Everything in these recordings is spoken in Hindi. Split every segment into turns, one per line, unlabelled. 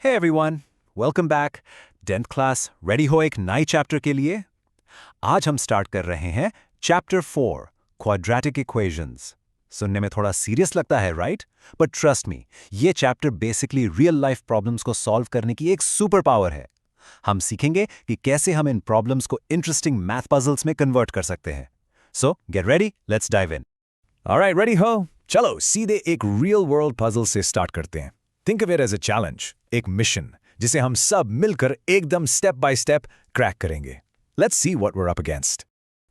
Hey everyone, welcome back. 10th class ready हो एक नई चैप्टर के लिए? आज हम स्टार्ट कर रहे हैं चैप्टर 4 क्वाड्रेटिक इक्वेशंस। सुनने में थोड़ा सीरियस लगता है, राइट? बट ट्रस्ट मी, ये chapter basically real life problems को सॉल्व करने की एक सुपर पावर है। हम सीखेंगे कि कैसे हम इन प्रॉब्लम्स को इंटरेस्टिंग मैथ पजल्स में कन्वर्ट कर सकते हैं। So get ready, let's dive in. Alright, ready हो? चलो सीधे एक रियल वर्ल्ड पजल से स्टार्ट करते हैं। Think of it as a challenge, एक मिशन जिसे हम सब मिलकर एकदम स्टेप बाय स्टेप क्रैक करेंगे। Let's see what we are up against.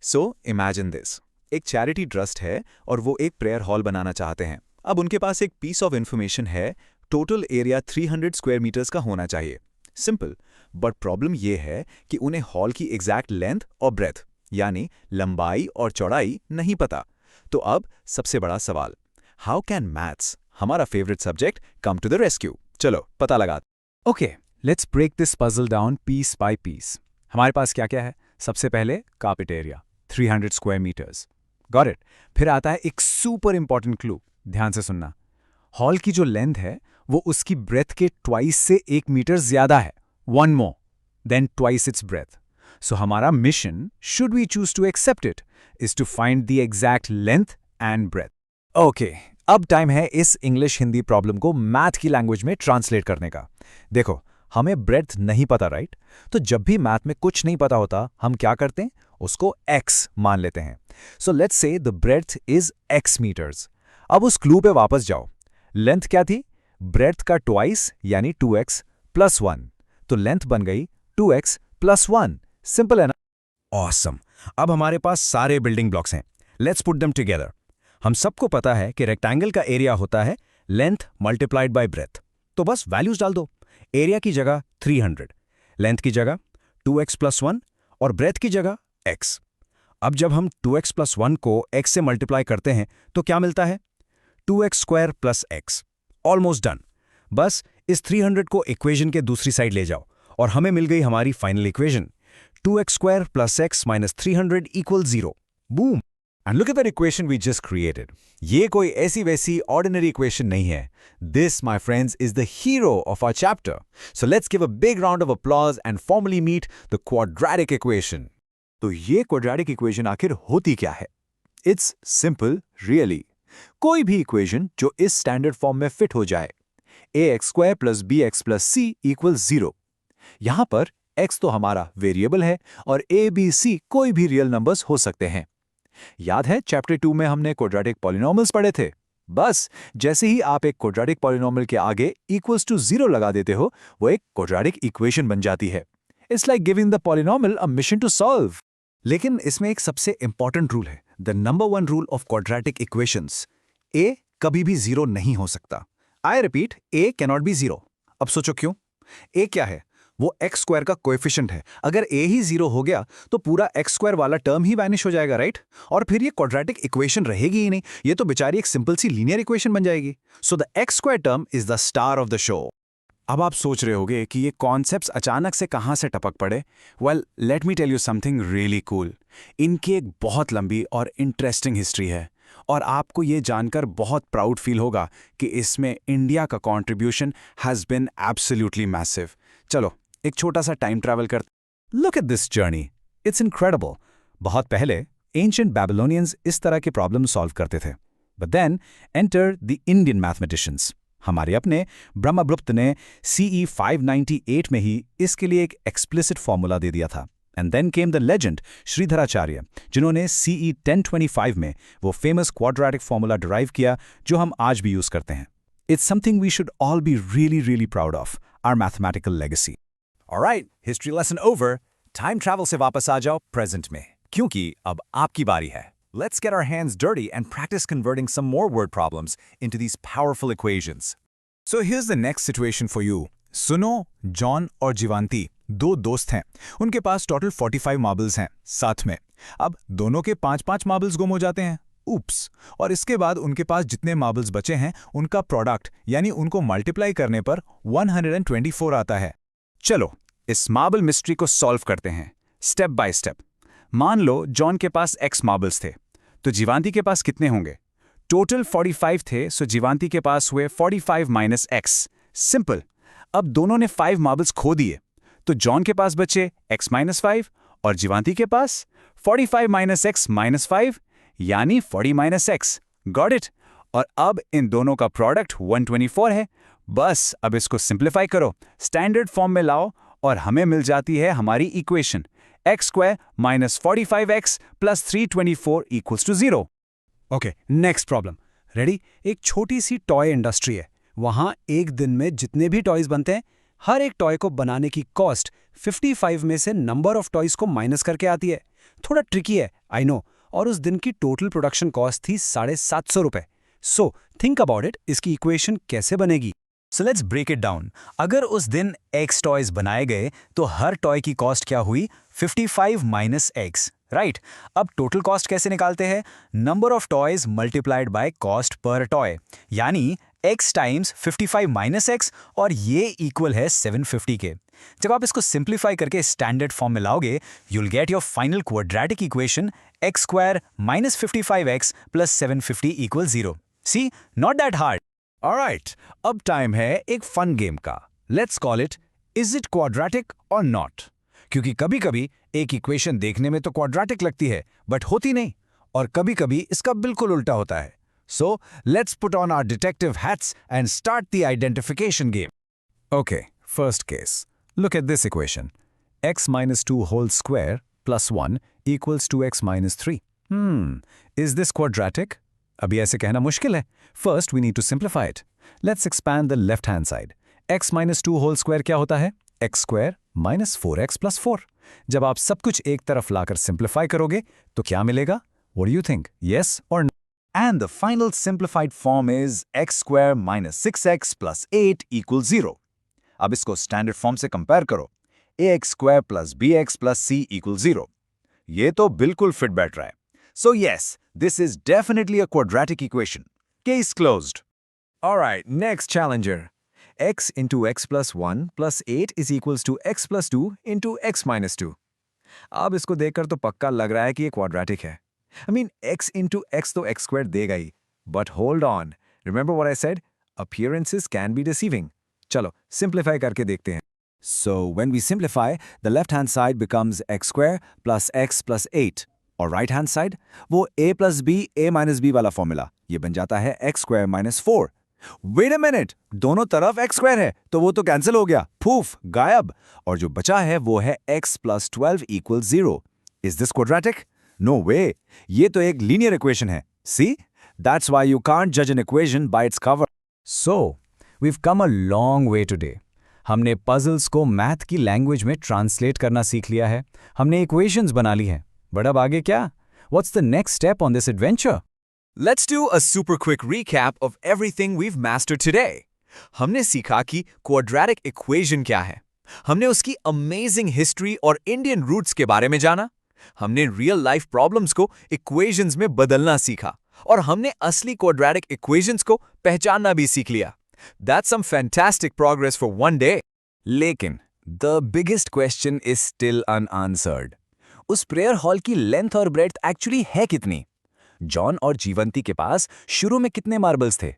So imagine this, एक चैरिटी ट्रस्ट है और वो एक प्रेयर हॉल बनाना चाहते हैं। अब उनके पास एक पीस ऑफ इन्फॉर्मेशन है, टोटल एरिया 300 स्क्वायर मीटर्स का होना चाहिए। सिंपल, बट प्रॉब्लम ये है कि उन्हें हॉल की एग्जैक्ट लेंथ और ब्रेथ यानी लंबाई और चौड़ाई नहीं पता। तो अब सबसे बड़ा सवाल, हाउ कैन मैथ्स, हमारा favourite subject, come to the rescue? चलो पता लगा।
Okay, let's break this puzzle down piece by piece. हमारे पास क्या क्या है? सबसे पहले carpet area 300 square metres, got it. फिर आता है एक सुपर इंपॉर्टेंट क्लू, ध्यान से सुनना। हॉल की जो लेंथ है वो उसकी ब्रेथ के ट्वाइस से 1 मीटर ज्यादा है, one more than twice its breadth. So हमारा mission, should we choose to accept it, is to find the exact length and breadth. Okay, अब टाइम है इस इंग्लिश हिंदी प्रॉब्लम को मैथ की लैंग्वेज में ट्रांसलेट करने का। देखो, हमें ब्रेथ नहीं पता, राइट? तो जब भी मैथ में कुछ नहीं पता होता, हम क्या करते हैं? उसको x मान लेते हैं। So let's say the breadth is x metres. अब उस क्लू पे वापस जाओ। लेंथ क्या थी? ब्रेथ का ट्वाइस यानी 2x प्लस 1। तो लेंथ बन गई 2x प्लस 1। सिंपल है ना? ऑसम। अब हमारे पास सारे बिल्डिंग ब्लॉक्स हैं। Let's put them together. हम सबको पता है कि रेक्टेंगल का एरिया होता है लेंथ मल्टीप्लाइड बाय ब्रेथ। तो बस वैल्यूज डाल दो। एरिया की जगह 300, लेंथ की जगह 2x प्लस 1 और ब्रेथ की जगह x। अब जब हम 2x प्लस 1 को x से मल्टीप्लाई करते हैं तो क्या मिलता है? 2x square plus x। Almost done. बस इस 300 को इक्वेशन के दूसरी साइड ले जाओ और हमें मिल गई हमारी final equation, 2x square plus x minus 300 equal 0। Boom! And look at that equation we just created. ये कोई ऐसी वैसी ordinary equation नहीं है. This, my friends, is the hero of our chapter. So let's give a big round of applause and formally meet the quadratic equation. तो ये quadratic equation आखिर होती क्या है? It's simple, really. कोई भी equation जो इस standard form में fit हो जाए. ax square plus bx plus c equals 0. यहाँ पर x तो हमारा variable है और a, b, c कोई भी real numbers हो सकते हैं। याद है चैप्टर 2 में हमने क्वाड्रेटिक पॉलिनॉमियल्स पढ़े थे? बस जैसे ही आप एक क्वाड्रेटिक पॉलिनॉमियल के आगे इक्वल्स टू 0 लगा देते हो, वो एक क्वाड्रेटिक इक्वेशन बन जाती है। It's like giving the polynomial a mission to solve. लेकिन इसमें एक सबसे इंपॉर्टेंट रूल है, the number 1 rule of quadratic equations. A कभी भी 0 नहीं हो सकता। I repeat, A cannot be 0। अब सोचो क्यों? ए क्या है? वो एक्स स्क्वायर का कोएफिशिएंट है। अगर ए ही 0 हो गया तो पूरा एक्स स्क्वायर वाला टर्म ही वैनिश हो जाएगा, राइट? और फिर ये क्वाड्रेटिक इक्वेशन रहेगी ही नहीं, ये तो बेचारी एक सिंपल सी लीनियर इक्वेशन बन जाएगी। So the x square term is the star of the show. अब आप सोच रहे होगे कि ये कॉन्सेप्ट्स अचानक से कहां से टपक पड़े। Well, let me tell you something really cool. इनकी एक बहुत लंबी और इंटरेस्टिंग हिस्ट्री है और आपको ये जानकर बहुत प्राउड फील होगा कि इसमें इंडिया का contribution has been absolutely massive. चलो एक छोटा सा टाइम ट्रैवल कर। Look at this journey, it's incredible. बहुत पहले एंशिएंट बैबिलोनियंस इस तरह के प्रॉब्लम सॉल्व करते थे, but then enter the Indian mathematicians. हमारे अपने ब्रह्मगुप्त ने CE 598 में ही इसके लिए एक एक्सप्लिसिट फॉर्मूला दे दिया था। And then came the legend Sridharacharya, जिन्होंने CE 1025 में वो फेमस क्वाड्रेटिक फॉर्मूला डिराइव किया जो हम आज भी यूज करते हैं। It's something we should all be really proud of, our mathematical legacy. Alright, history lesson over. Time travel से वापस आ जाओ प्रेजेंट में, क्योंकि अब आपकी बारी है। Let's get our hands dirty and practice converting some more word problems into these powerful equations. So here's the next situation for you. सुनो, जॉन और जीवांती दो दोस्त हैं। उनके पास टोटल 45 मार्बल्स हैं साथ में। अब दोनों के 5-5 मार्बल्स गुम हो जाते हैं। उप्स! और इसके बाद उनके पास जितने मार्बल्स बचे हैं उनका प्रोडक्ट यानी उनको मल्टीप्लाई करने पर 124 आता है। चलो इस मार्बल मिस्ट्री को सॉल्व करते हैं स्टेप बाय स्टेप। मान लो जॉन के पास x मार्बल्स थे, तो जीवांती के पास कितने होंगे? टोटल 45 थे, सो जीवांती के पास हुए 45 माइनस x। सिंपल। अब दोनों ने 5 मार्बल्स खो दिए, तो जॉन के पास बचे x-5 और जीवांती के पास 45 - x-5 यानी 40 - x। Got it? और अब इन दोनों का प्रोडक्ट 124 है। बस अब इसको सिंप्लीफाई करो, स्टैंडर्ड फॉर्म में लाओ और हमें मिल जाती है हमारी equation x² - 45x + 324 = 0।
Okay, next problem. Ready? एक छोटी सी टॉय इंडस्ट्री है। वहां एक दिन में जितने भी टॉयज बनते हैं, हर एक टॉय को बनाने की कॉस्ट 55 में से नंबर ऑफ टॉयज को माइनस करके आती है। थोड़ा ट्रिकी है, आई नो। और उस दिन की टोटल प्रोडक्शन कॉस्ट थी 750 रुपए। सो थिंक अबाउट इट, इसकी इक्वेशन कैसे बनेगी?
So let's break it down. अगर उस दिन x टॉयज बनाए गए तो हर टॉय की कॉस्ट क्या हुई? 55 - x, राइट? अब टोटल कॉस्ट कैसे निकालते हैं? Number of toys multiplied by cost per toy, यानी x टाइम्स 55 - x, और ये इक्वल है 750 के। जब आप इसको सिंप्लीफाई करके स्टैंडर्ड फॉर्म में लाओगे, you'll get your final quadratic equation x² - 55x + 750 = 0. See, not that hard. Alright, अब टाइम है एक फन गेम का। Let's call it Is it quadratic or not? क्योंकि कभी-कभी एक इक्वेशन देखने में तो क्वाड्रेटिक लगती है, बट होती नहीं, और कभी-कभी इसका बिल्कुल उल्टा होता है। So, let's put on our detective hats and start the identification game. Okay, first case. Look at this equation. X - 2 whole square + 1 = 2x - 3. Is this quadratic? अभी ऐसे कहना मुश्किल है। First, we need to simplify it. Let's expand the left-hand side. X - 2 whole square क्या होता है? x² - 4x + 4. जब आप सब कुछ एक तरफ लाकर सिंप्लीफाई करोगे, तो क्या मिलेगा? What do you think? Yes or no? And the final simplified form is x² - 6x + 8 = 0. अब इसको स्टैंडर्ड फॉर्म से कंपेयर करो। ax² + bx + c = 0. ये तो बिल्कुल फिट बैठ रहा है। So yes, this is definitely a quadratic equation. Case closed. Alright, next challenger. X into x + 1 + 8 is equals to x + 2 into x - 2. अब इसको देखकर तो पक्का लग रहा है कि ये क्वाड्रेटिक है। I mean, x into x तो x² देगा ही। But hold on. Remember what I said? Appearances can be deceiving. चलो, simplify करके देखते हैं। So, when we simplify, the left-hand side becomes x² + x + 8. और right-hand side, वो a + b, a - b वाला फॉर्मूला, ये बन जाता है x² - 4. Wait a minute! दोनों तरफ x² है, तो वो तो कैंसिल हो गया, फूफ, गायब। और जो बचा है वो है x + 12 = 0. Is this quadratic? No way! ये तो एक linear equation है. See? That's why you can't judge an equation by its cover. So, we've come a long way today. हमने puzzles को math की language में translate करना सीख लिया है, हमने equations बना ली हैं, but अब आगे क्या? What's the next step on this adventure? Let's do a super quick recap of everything we've mastered today. हमने सीखा कि quadratic equation क्या है, हमने उसकी amazing history और Indian roots के बारे में जाना, हमने real life problems को equations में बदलना सीखा, और हमने असली quadratic equations को पहचानना भी सीख लिया। That's some fantastic progress for one day. लेकिन the biggest question is still unanswered. उस प्रेयर हॉल की लेंथ और ब्रेड्थ एक्चुअली है कितनी? जॉन और जीवंती के पास शुरू में कितने मार्बल्स थे?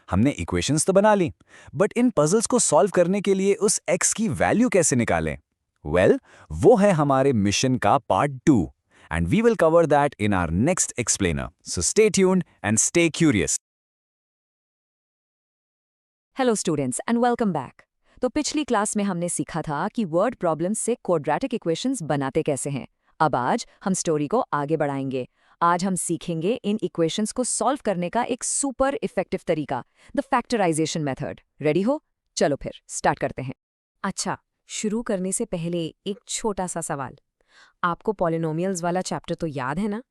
हमने इक्वेशंस तो बना ली, बट इन पजल्स को सॉल्व करने के लिए उस x की वैल्यू कैसे निकालें? वेल, वो है हमारे मिशन का part 2, and we will cover that in our next explainer. So stay tuned and stay curious.
Hello students and welcome back. तो पिछली क्लास में हमने सीखा था कि वर्ड प्रॉब्लम्स से क्वाड्रेटिक इक्वेशंस बनाते कैसे हैं। अब आज हम स्टोरी को आगे बढ़ाएंगे। आज हम सीखेंगे इन इक्वेशंस को सॉल्व करने का एक सुपर इफेक्टिव तरीका, द फैक्टराइजेशन मेथड। रेडी हो? चलो फिर स्टार्ट करते हैं। अच्छा, शुरू करने से पहले एक छोटा सा सवाल। आपको पॉलिनोमियल्स वाला चैप्टर तो याद है ना?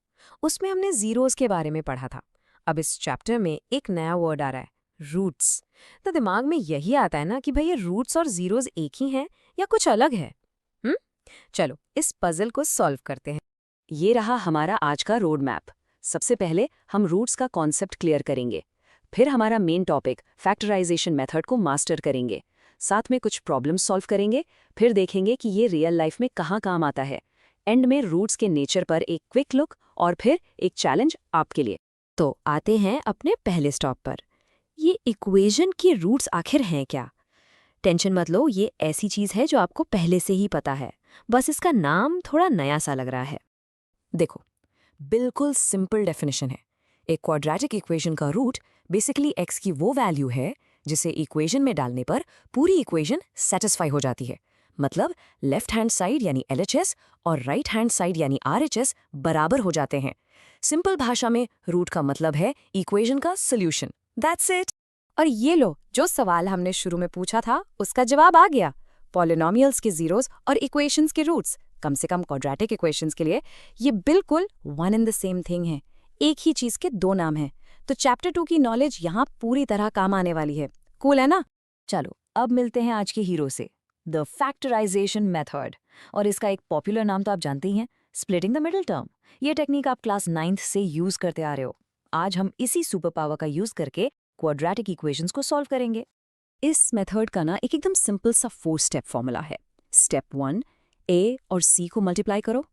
उसमें हमने जीरोस के बारे में पढ़ा था। अब इस चैप्टर में एक नया वर्ड आ रहा है, रूट्स। तो दिमाग में यही आता है ना कि भाई ये रूट्स और जीरोस एक ही हैं या कुछ अलग है? चलो इस पजल को सॉल्व करते हैं। ये रहा हमारा आज का रोड मैप। सबसे पहले हम रूट्स का कॉन्सेप्ट क्लियर करेंगे, फिर हमारा मेन टॉपिक फैक्टराइजेशन मेथड को मास्टर करेंगे, साथ में कुछ प्रॉब्लम सॉल्व करेंगे, फिर देखेंगे कि ये रियल लाइफ में कहाँ काम आता है। एंड में रूट्स के नेचर पर एक क्विक लुक और फिर एक चैलेंज आपके लिए। तो आते हैं अपने पहले स्टॉप पर। ये इक्वेशन के रूट्स आखिर हैं क्या? टेंशन मत लो, ये ऐसी चीज़ है जो आपको पहले से ही पता है, बस इसका नाम थोड़ा नया सा लग रहा है। देखो, बिल्कुल सिंपल डेफिनेशन है। एक क्वाड्रेटिक इक्वेशन का रूट बेसिकली x की वो वैल्यू है जिसे इक्वेशन में डालने पर पूरी इक्वेशन सेटिस्फाई हो जाती है। मतलब लेफ्ट हैंड साइड यानी LHS और राइट हैंड साइड यानी RHS बराबर हो जाते हैं। सिंपल भाषा में रूट का मतलब है इक्वेशन का सोल्यूशन। That's it. और ये लो, जो सवाल हमने शुरू में पूछा था उसका जवाब आ गया। पॉलिनोमियल्स के जीरोस और इक्वेशंस के रूट्स, कम से कम क्वाड्रेटिक इक्वेशंस के लिए ये बिल्कुल one and the same thing है। एक ही चीज के दो नाम हैं। तो चैप्टर 2 की नॉलेज यहाँ पूरी तरह काम आने वाली है। कूल है ना? चलो अब मिलते हैं आज के हीरो से, द फैक्टराइजेशन मेथड। और इसका एक पॉपुलर नाम तो आप जानते ही हैं, स्प्लिटिंग द मिडिल टर्म। ये टेक्निक आप क्लास 9th से यूज करते आ रहे हो। आज हम इसी सुपर पावर का यूज करके क्वाड्रेटिक इक्वेशंस को सॉल्व करेंगे। इस मेथड का ना एक एकदम सिंपल सा 4 स्टेप फॉर्मूला है। स्टेप 1, a और c को मल्टीप्लाई करो।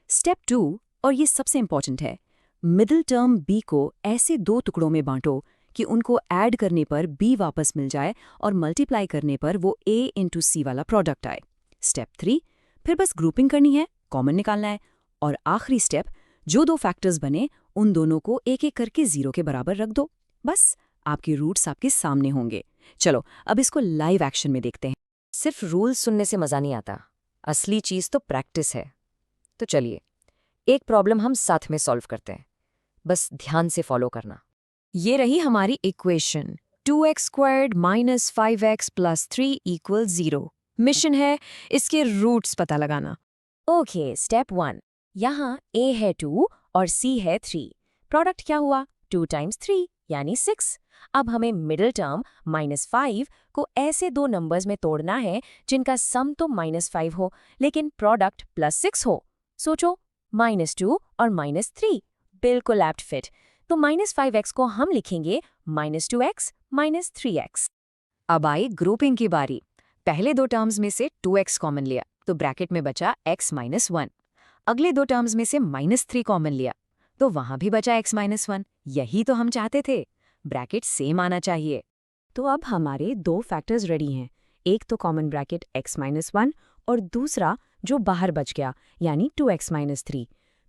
स्टेप 2, और ये सबसे इंपॉर्टेंट है, मिडिल टर्म b को ऐसे 2 टुकड़ों में बांटो कि उनको ऐड करने पर b वापस मिल जाए और मल्टीप्लाई करने पर वो a इंटू c वाला प्रोडक्ट आए। स्टेप 3, फिर बस ग्रुपिंग करनी है, कॉमन निकालना है। और आखिरी स्टेप, जो 2 फैक्टर्स बने उन दोनों को एक एक करके 0 के बराबर रख दो। बस आपके रूट्स आपके सामने होंगे। चलो अब इसको लाइव एक्शन में देखते हैं। सिर्फ रूल्स सुनने से मजा नहीं आता, असली चीज तो प्रैक्टिस है। तो चलिए एक प्रॉब्लम हम साथ में सॉल्व करते हैं, बस ध्यान से फॉलो करना। ये रही हमारी इक्वेशन, 2x² - 5x + 3 = 0। मिशन है इसके रूट्स पता लगाना। ओके, स्टेप 1, यहाँ a है 2 और c है 3। प्रोडक्ट क्या हुआ? 2 × 3 यानी 6। अब हमें मिडिल टर्म -5 को ऐसे 2 नंबर्स में तोड़ना है जिनका सम तो -5 हो लेकिन प्रोडक्ट +6 हो। सोचो, -2 और -3 बिल्कुल एप्ट फिट। तो -5x को हम लिखेंगे -2x - 3x। अब आई ग्रुपिंग की बारी। पहले 2 टर्म्स में से 2x कॉमन लिया तो ब्रैकेट में बचा x - 1। अगले 2 टर्म्स में से -3 कॉमन लिया तो वहां भी बचा x - 1। यही तो हम चाहते थे, ब्रैकेट सेम आना चाहिए। तो अब हमारे 2 फैक्टर्स रेडी हैं, एक तो कॉमन ब्रैकेट x - 1 और दूसरा जो बाहर बच गया यानी 2x - 3।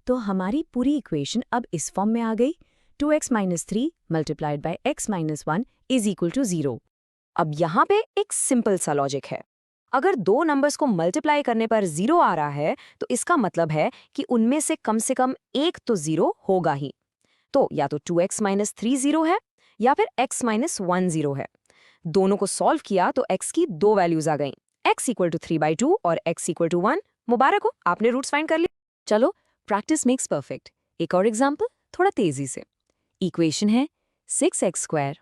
तो हमारी पूरी इक्वेशन अब इस फॉर्म में आ गई, 2x - 3 × x - 1 = 0। अब यहाँ पे एक सिंपल सा लॉजिक है। अगर 2 नंबर्स को मल्टीप्लाई करने पर 0 आ रहा है तो इसका मतलब है कि उनमें से कम एक तो 0 होगा ही। तो या तो 2x - 3 0 है या फिर x - 1 0 है। दोनों को सॉल्व किया तो x की 2 वैल्यूज आ गईं, x = 3/2 और x = 1। मुबारक हो, आपने रूट्स फाइंड कर लिए। चलो, प्रैक्टिस मेक्स परफेक्ट। एक और एग्जांपल थोड़ा तेजी से। इक्वेशन है 6x²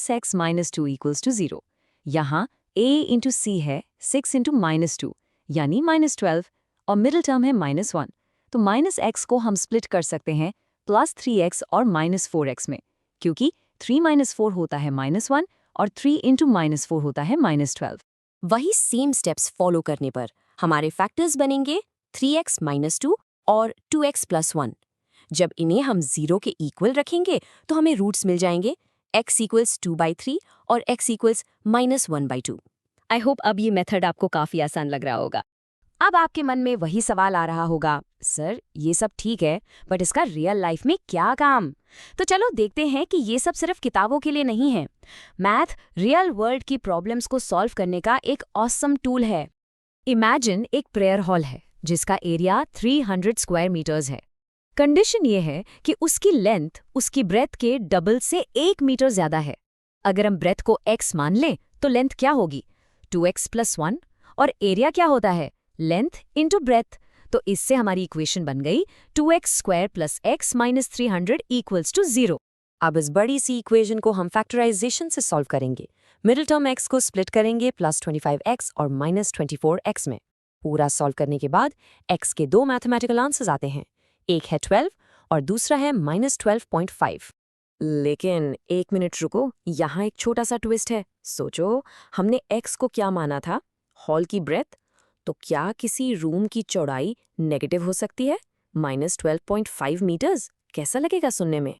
- x - 2 = 0। यहाँ a × c है 6 × -2 यानी -12 और मिडिल टर्म है -1। तो -x को हम स्प्लिट कर सकते हैं +3x और -4x में, क्योंकि 3 - 4 होता है -1 और 3 × -4 होता है -12। वही सेम स्टेप्स फॉलो करने पर हमारे फैक्टर्स बनेंगे 3x - 2 और 2x + 1। जब इन्हें हम 0 के इक्वल रखेंगे तो हमें रूट्स मिल जाएंगे, x = 2/3 और x = -1/2। आई होप अब ये मेथड आपको काफ़ी आसान लग रहा होगा। अब आपके मन में वही सवाल आ रहा होगा, सर ये सब ठीक है बट इसका रियल लाइफ में क्या काम? तो चलो देखते हैं कि ये सब सिर्फ किताबों के लिए नहीं है। मैथ रियल वर्ल्ड की प्रॉब्लम्स को सॉल्व करने का एक ऑसम टूल है। इमेजिन एक प्रेयर हॉल है जिसका एरिया 300 स्क्वायर मीटर्स है। कंडीशन ये है कि उसकी लेंथ उसकी ब्रेथ के डबल से 1 मीटर ज्यादा है। अगर हम ब्रेथ को x मान लें तो लेंथ क्या होगी? 2x + 1। और एरिया क्या होता है? Length into breadth. तो इससे हमारी इक्वेशन बन गई 2x² + x - 300 = 0। अब इस बड़ी सी इक्वेशन को हम फैक्टराइजेशन से सॉल्व करेंगे। मिडिल टर्म x को स्प्लिट करेंगे +25x और -24x में। पूरा सॉल्व करने के बाद x के 2 मैथमेटिकल आंसर्स आते हैं, एक है 12 और दूसरा है -12.5। लेकिन एक मिनट रुको, यहाँ एक छोटा सा ट्विस्ट है। सोचो, हमने x को क्या माना था? हॉल की ब्रेथ। तो क्या किसी रूम की चौड़ाई नेगेटिव हो सकती है? -12.5 मीटर्स। कैसा लगेगा सुनने में?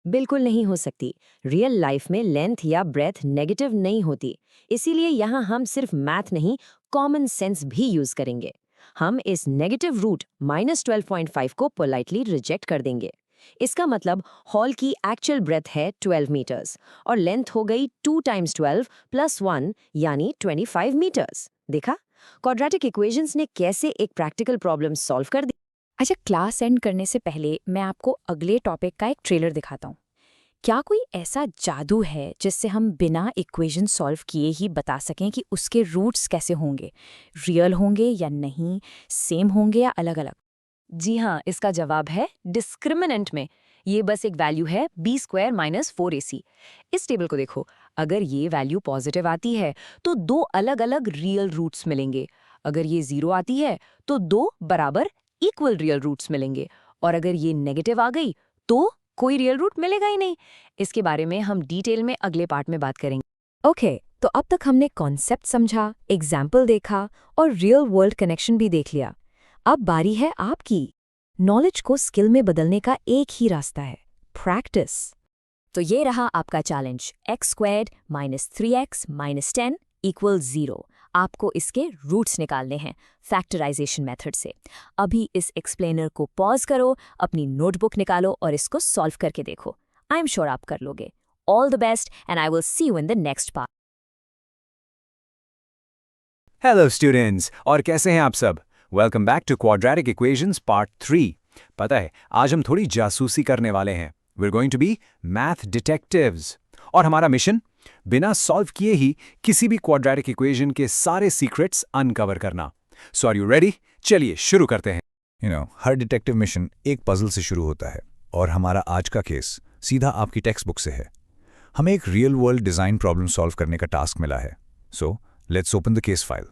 बिल्कुल नहीं हो सकती। रियल लाइफ में लेंथ या ब्रेथ नेगेटिव नहीं होती। इसीलिए यहाँ हम सिर्फ मैथ नहीं, कॉमन सेंस भी यूज करेंगे। हम इस नेगेटिव रूट -12.5 को पोलाइटली रिजेक्ट कर देंगे। इसका मतलब हॉल की एक्चुअल ब्रेथ है 12 मीटर्स और लेंथ हो गई 2 × 12 + 1 यानी 25 मीटर्स। देखा, क्वाड्रेटिक इक्वेशंस ने कैसे एक प्रैक्टिकल प्रॉब्लम सॉल्व कर दी।
अच्छा, क्लास एंड करने से पहले मैं आपको अगले टॉपिक का एक ट्रेलर दिखाता हूँ। क्या कोई ऐसा जादू है जिससे हम बिना इक्वेशन सॉल्व किए ही बता सकें कि उसके रूट्स कैसे होंगे, रियल होंगे या नहीं, सेम होंगे या अलग अलग?
जी हाँ, इसका जवाब है डिस्क्रिमिनेंट में। ये बस एक वैल्यू है b² - 4ac। इस टेबल को देखो, अगर ये वैल्यू पॉजिटिव आती है तो दो अलग अलग रियल रूट्स मिलेंगे। अगर ये 0 आती है तो दो बराबर इक्वल रियल रूट्स मिलेंगे, और अगर ये नेगेटिव आ गई तो कोई रियल रूट मिलेगा ही नहीं। इसके बारे में हम डिटेल में अगले पार्ट में बात करेंगे।
ओके, तो अब तक हमने कॉन्सेप्ट समझा, एग्जाम्पल देखा और रियल वर्ल्ड कनेक्शन भी देख लिया। अब बारी है आपकी। नॉलेज को स्किल में बदलने का एक ही रास्ता है, प्रैक्टिस। तो ये रहा आपका चैलेंज, x² - 3x - 10 = 0। आपको इसके रूट्स निकालने हैं फैक्टराइजेशन मेथड से। अभी इस एक्सप्लेनर को पॉज करो, अपनी नोटबुक निकालो और इसको सॉल्व करके देखो। आई एम श्योर आप कर लोगे। All the best and I will see you in the next part.
Hello students, और कैसे हैं आप सब? Welcome back to quadratic equations part 3। पता है, आज हम थोड़ी जासूसी करने वाले हैं। We are going to be math detectives. और हमारा मिशन, बिना सॉल्व किए ही किसी भी क्वाड्रेटिक इक्वेशन के सारे सीक्रेट्स अनकवर करना। सो आर यू रेडी? चलिए शुरू करते हैं।
हर डिटेक्टिव मिशन एक पजल से शुरू होता है, और हमारा आज का केस सीधा आपकी टेक्स्ट बुक से है। हमें एक real world design problem solve करने का टास्क मिला है। So let's open the case file.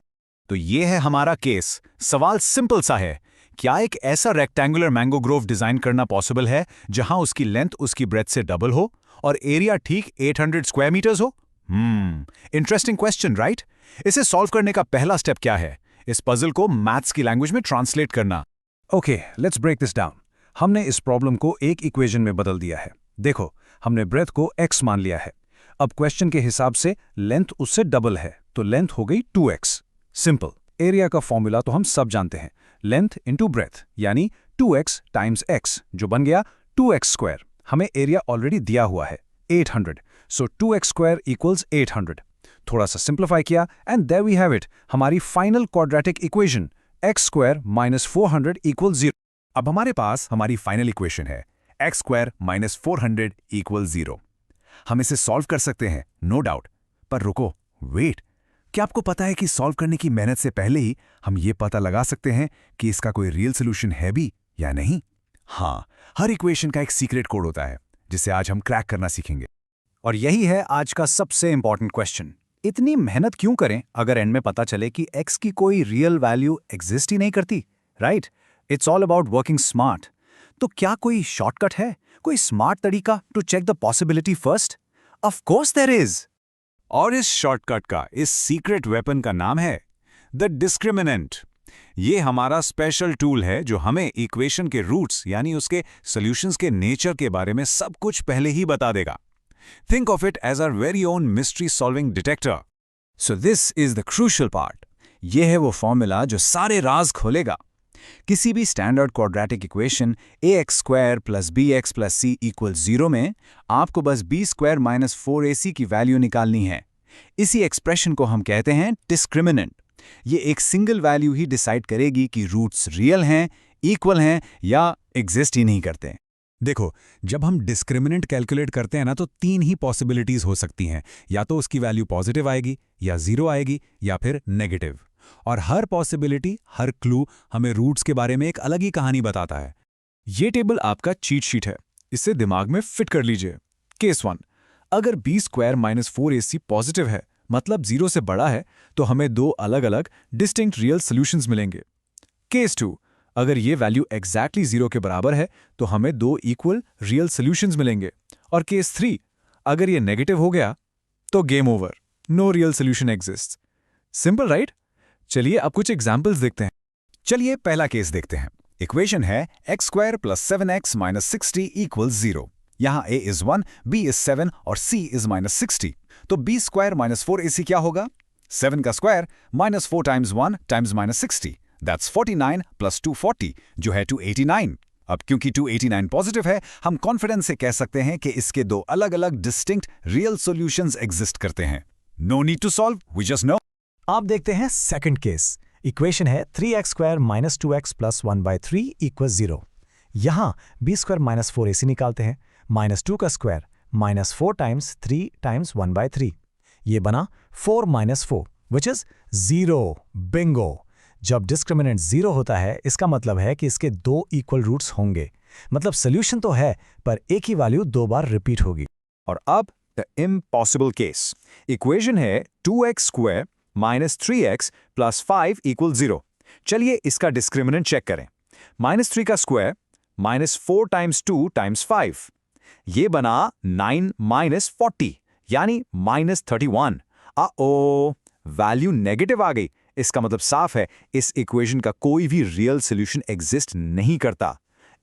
तो ये है हमारा केस। सवाल सिंपल सा है, क्या एक ऐसा रेक्टेंगुलर मैंगो ग्रोव डिजाइन करना पॉसिबल है जहां उसकी लेंथ उसकी ब्रेथ से डबल हो और एरिया ठीक 800 स्क्वायर मीटर्स हो? Interesting question, right? इसे सॉल्व करने का पहला स्टेप क्या है? इस पजल को मैथ्स की लैंग्वेज में ट्रांसलेट करना।
Okay, let's break this down. हमने इस प्रॉब्लम को एक इक्वेशन में बदल दिया है। देखो, हमने ब्रेथ को x मान लिया है। अब क्वेश्चन के हिसाब से लेंथ उससे डबल है, तो लेंथ हो गई 2x। सिंपल। एरिया का फॉर्मूला तो हम सब जानते हैं, लेंथ इंटू ब्रेथ यानी 2x टाइम्स x, जो बन गया 2x²। हमें एरिया ऑलरेडी दिया हुआ है 800, सो 2x² = 800। थोड़ा सा सिंप्लीफाई किया and there we have it, हमारी फाइनल क्वाड्रेटिक इक्वेशन x² - 400 = 0।
अब हमारे पास हमारी फाइनल इक्वेशन है x² - 400 = 0। हम इसे सॉल्व कर सकते हैं, नो डाउट। पर रुको, वेट, क्या आपको पता है कि सॉल्व करने की मेहनत से पहले ही हम ये पता लगा सकते हैं कि इसका कोई रियल सोल्यूशन है भी या नहीं? हाँ, हर इक्वेशन का एक सीक्रेट कोड होता है जिसे आज हम क्रैक करना सीखेंगे।
और यही है आज का सबसे इंपॉर्टेंट क्वेश्चन। इतनी मेहनत क्यों करें अगर एंड में पता चले कि x की कोई रियल वैल्यू एग्जिस्ट ही नहीं करती, right? It's all about working smart. तो क्या कोई शॉर्टकट है, कोई स्मार्ट तरीका to check the possibility first? Of course there is.
और इस शॉर्टकट का, इस सीक्रेट वेपन का नाम है द डिस्क्रिमिनेंट। ये हमारा स्पेशल टूल है जो हमें इक्वेशन के रूट्स यानी उसके सॉल्यूशंस के नेचर के बारे में सब कुछ पहले ही बता देगा। Think of it as our very own mystery solving detector.
So this is the crucial part. ये है वो फॉर्मूला जो सारे राज खोलेगा। किसी भी standard quadratic equation ax² + bx + c = 0 में आपको बस b² - 4ac की वैल्यू निकालनी है। इसी एक्सप्रेशन को हम कहते हैं डिस्क्रिमिनेंट। ये एक सिंगल वैल्यू ही डिसाइड करेगी कि रूट्स रियल हैं, इक्वल हैं या एग्जिस्ट ही नहीं करते।
देखो, जब हम डिस्क्रिमिनेंट कैलकुलेट करते हैं ना, तो 3 ही पॉसिबिलिटीज हो सकती हैं। या तो उसकी वैल्यू पॉजिटिव आएगी, या 0 आएगी, या फिर नेगेटिव। और हर पॉसिबिलिटी, हर क्लू हमें रूट्स के बारे में एक अलग ही कहानी बताता है।
ये टेबल आपका चीट शीट है, इसे दिमाग में फिट कर लीजिए। केस 1, अगर b² - 4ac पॉजिटिव है, मतलब 0 से बड़ा है, तो हमें दो अलग अलग डिस्टिंक्ट रियल सॉल्यूशंस मिलेंगे। केस 2, अगर ये वैल्यू एग्जैक्टली 0 के बराबर है, तो हमें दो इक्वल रियल सॉल्यूशंस मिलेंगे। और केस 3, अगर ये नेगेटिव हो गया तो game over, no real solution exist. Simple, right? चलिए अब कुछ एग्जाम्पल्स देखते हैं।
चलिए पहला केस देखते हैं। इक्वेशन है x² + 7x - 60 = 0।
यहाँ a is 1, b is 7 और c is -60। तो b स्क्वायर माइनस 4ac क्या होगा? 7 का square minus 4 times 1 times -60, that's 49 plus 240 जो है 289। अब क्योंकि 289 पॉजिटिव है, हम कॉन्फिडेंस से कह सकते हैं कि इसके दो अलग अलग डिस्टिंक्ट रियल सॉल्यूशंस एग्जिस्ट करते हैं। No need to solve, we just know.
आप देखते हैं सेकंड केस। इक्वेशन है 3x² - 2x + 1/3 = 0। यहाँ b² - 4ac निकालते हैं। -2 का स्क्वायर -4 टाइम्स 3 टाइम्स 1/3, ये बना 4 - 4 विच इज 0। बिंगो। जब डिस्क्रिमिनेंट 0 होता है इसका मतलब है कि इसके दो इक्वल रूट्स होंगे। मतलब सोल्यूशन तो है पर एक ही वैल्यू दो बार रिपीट होगी।
और अब द इम्पॉसिबल केस। इक्वेशन है 2x² - 3x + 5 = 0। चलिए इसका डिस्क्रिमिनेंट चेक करें। -3 का स्क्वायर -4 टाइम्स 2 टाइम्स 5, ये बना 9 - 40 यानी -31। वैल्यू नेगेटिव आ गई। इसका मतलब साफ है इस इक्वेशन का कोई भी रियल सॉल्यूशन एग्जिस्ट नहीं करता।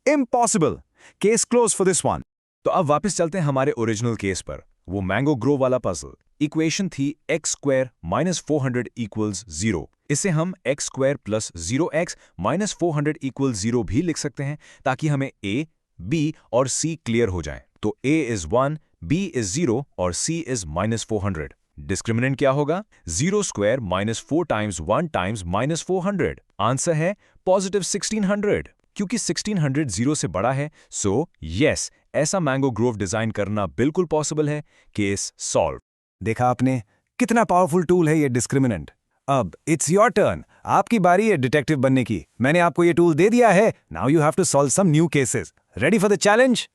Impossible. Case close for this one. तो अब वापस चलते हैं हमारे ओरिजिनल केस पर, वो मैंगो ग्रोव वाला पजल। इक्वेशन थी x² - 400 = 0। इसे हम x² + 0x - 400 = 0 भी लिख सकते हैं ताकि हमें a, b और c क्लियर हो जाए। तो a is 1, b is 0 और c is -400। डिस्क्रिमिनेंट क्या होगा? 0² - 4 टाइम्स 1 टाइम्स -400। आंसर है पॉजिटिव 1600। क्योंकि 1600 0 से बड़ा है, सो यस, ऐसा मैंगो ग्रोव डिजाइन करना बिल्कुल पॉसिबल है। Case solve.
देखा आपने कितना पावरफुल टूल है ये डिस्क्रिमिनेंट। अब इट्स योर टर्न, आपकी बारी है डिटेक्टिव बनने की। मैंने आपको ये टूल दे दिया है, now you have to solve some new cases. Ready for the challenge?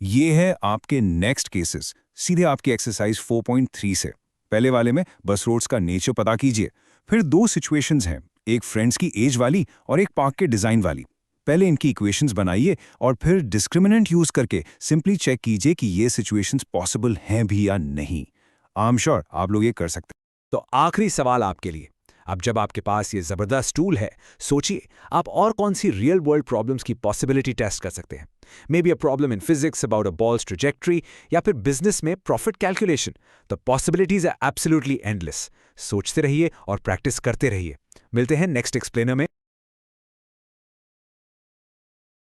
ये है आपके नेक्स्ट केसेस, सीधे आपकी एक्सरसाइज 4.3 से। पहले वाले में बस रोड्स का नेचर पता कीजिए। फिर दो सिचुएशंस हैं, एक फ्रेंड्स की एज वाली और एक पार्क के डिजाइन वाली। पहले इनकी इक्वेशंस बनाइए और फिर डिस्क्रिमिनेंट यूज करके सिंपली चेक कीजिए कि ये सिचुएशंस पॉसिबल हैं भी या नहीं। आई एम श्योर आप लोग ये कर सकते हैं।
तो आखिरी सवाल आपके लिए। अब जब आपके पास ये जबरदस्त टूल है, सोचिए आप और कौन सी रियल वर्ल्ड प्रॉब्लम्स की पॉसिबिलिटी टेस्ट कर सकते हैं। Maybe a problem in physics about a ball's trajectory, या फिर बिजनेस में profit calculation. The possibilities are absolutely endless. सोचते रहिए और प्रैक्टिस करते रहिए। मिलते हैं नेक्स्ट एक्सप्लेनर में।